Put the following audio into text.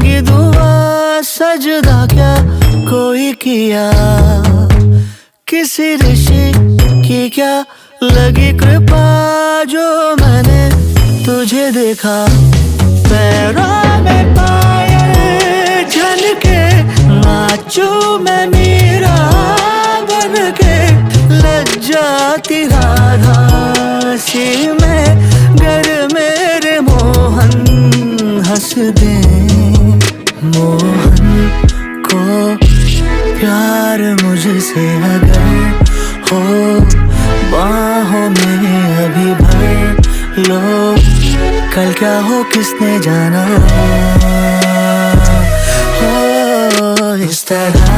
मांगी दुआ सजदा क्या कोई किया, किसी ऋषि की क्या लगी कृपा जो मैंने तुझे देखा। पैरों में पायल झनके नाचूं मैं मीरा बन के, लग जाती राधा सी मैं गर मेरे मोहन हंस दे। मोहन को प्यार मुझसे अगर हो बाहों में अभी भर लो, कल क्या हो किसने जाना। हो इस तरह